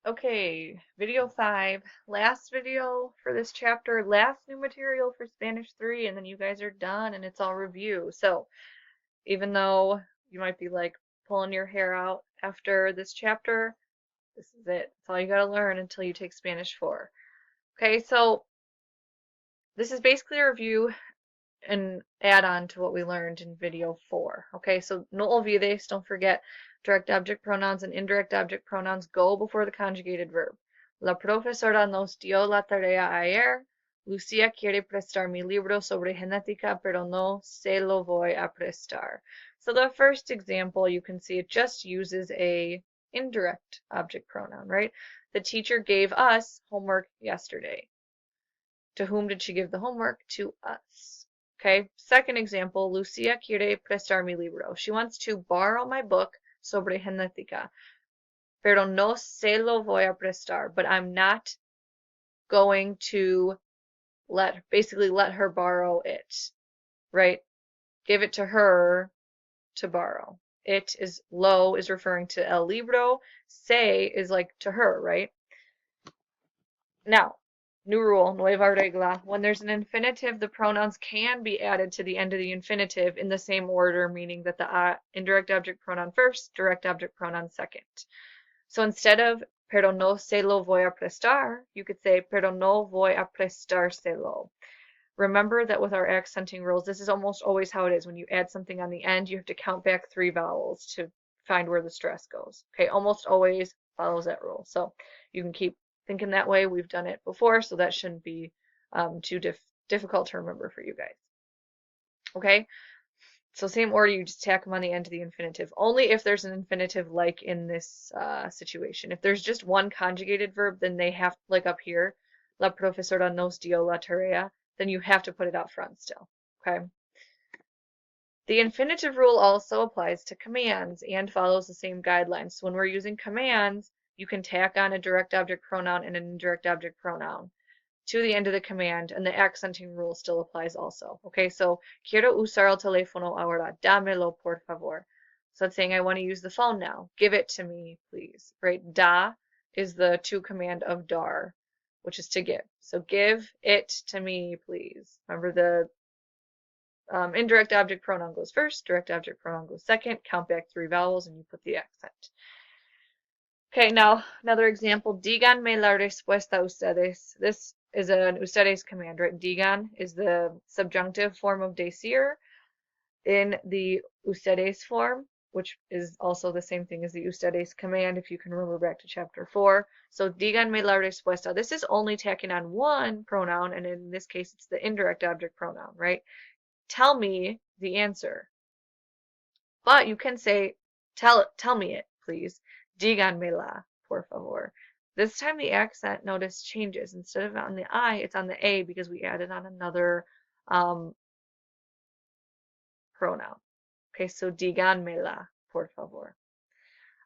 Okay, video 5. Last video for this chapter, last new material for Spanish 3, and then you guys are done and it's all review. So, even though you might be like pulling your hair out after this chapter, this is it. It's all you gotta learn until you take Spanish 4. Okay, so this is basically a review and add on to what we learned in video 4. Okay, so no olvides, don't forget, direct object pronouns and indirect object pronouns go before the conjugated verb. La profesora nos dio la tarea ayer. Lucia quiere prestar mi libro sobre genética, pero no se lo voy a prestar. So the first example, you can see it just uses a indirect object pronoun, right? The teacher gave us homework yesterday. To whom did she give the homework? To us. Okay, second example, Lucia quiere prestar mi libro. She wants to borrow my book sobre genética, pero no se lo voy a prestar, but I'm not going to basically let her borrow it, right? Give it to her to borrow. It is lo is referring to el libro, se is like to her, right? Now, new rule, nueva regla. When there's an infinitive, the pronouns can be added to the end of the infinitive in the same order, meaning that the indirect object pronoun first, direct object pronoun second. So instead of pero no se lo voy a prestar, you could say pero no voy a prestárselo. Remember that with our accenting rules, this is almost always how it is. When you add something on the end, you have to count back 3 vowels to find where the stress goes. Okay, almost always follows that rule. So you can keep thinking that way. We've done it before, so that shouldn't be too difficult to remember for you guys. Okay, so same order, you just tack them on the end of the infinitive. Only if there's an infinitive like in this situation. If there's just one conjugated verb, then they have, like up here, la profesora nos dio la tarea, then you have to put it out front still. Okay. The infinitive rule also applies to commands and follows the same guidelines. So when we're using commands, you can tack on a direct object pronoun and an indirect object pronoun to the end of the command, and the accenting rule still applies also. Okay, so quiero usar el teléfono ahora, dámelo por favor. So it's saying I want to use the phone now. Give it to me, please. Right? Da is the to command of dar, which is to give. So give it to me, please. Remember the indirect object pronoun goes first, direct object pronoun goes second. Count back 3 vowels and you put the accent. Okay, now another example. Díganme la respuesta ustedes. This is an ustedes command, right? Digan is the subjunctive form of decir in the ustedes form, which is also the same thing as the ustedes command if you can remember back to chapter 4. So díganme la respuesta. This is only tacking on one pronoun, and in this case it's the indirect object pronoun, right? Tell me the answer. But you can say, tell me it, please. Díganmela, por favor. This time the accent, notice, changes. Instead of on the I, it's on the A because we added on another pronoun. Okay, so díganmela, por favor.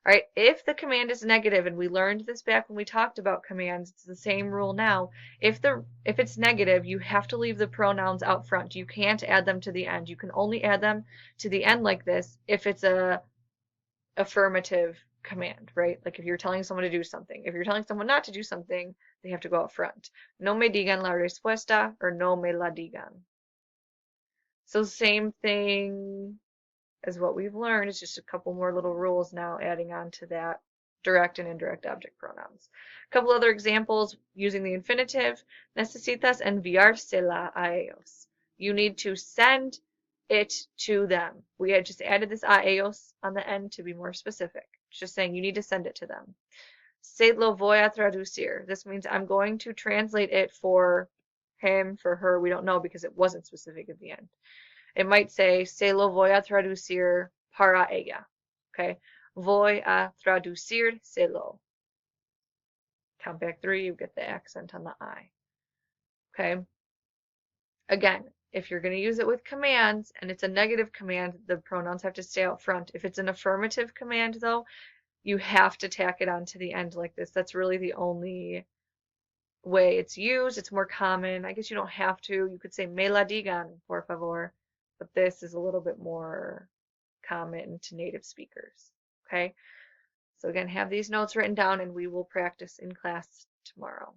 All right, if the command is negative, and we learned this back when we talked about commands, it's the same rule now. If it's negative, you have to leave the pronouns out front. You can't add them to the end. You can only add them to the end like this if it's a affirmative command, right? Like if you're telling someone to do something. If you're telling someone not to do something, they have to go out front. No me digan la respuesta or no me la digan. So same thing as what we've learned. It's just a couple more little rules now adding on to that direct and indirect object pronouns. A couple other examples using the infinitive. Necesitas enviársela a ellos. You need to send it to them. We had just added this a ellos on the end to be more specific. It's just saying you need to send it to them. Se lo voy a traducir. This means I'm going to translate it for him, for her. We don't know because it wasn't specific at the end. It might say, se lo voy a traducir para ella. Okay? Voy a traducírselo. Count back 3, you get the accent on the I. Okay? Again, if you're going to use it with commands and it's a negative command, the pronouns have to stay out front. If it's an affirmative command, though, you have to tack it on to the end like this. That's really the only way it's used. It's more common. I guess you don't have to. You could say, me la digan, por favor. But this is a little bit more common to native speakers. Okay? So again, have these notes written down and we will practice in class tomorrow.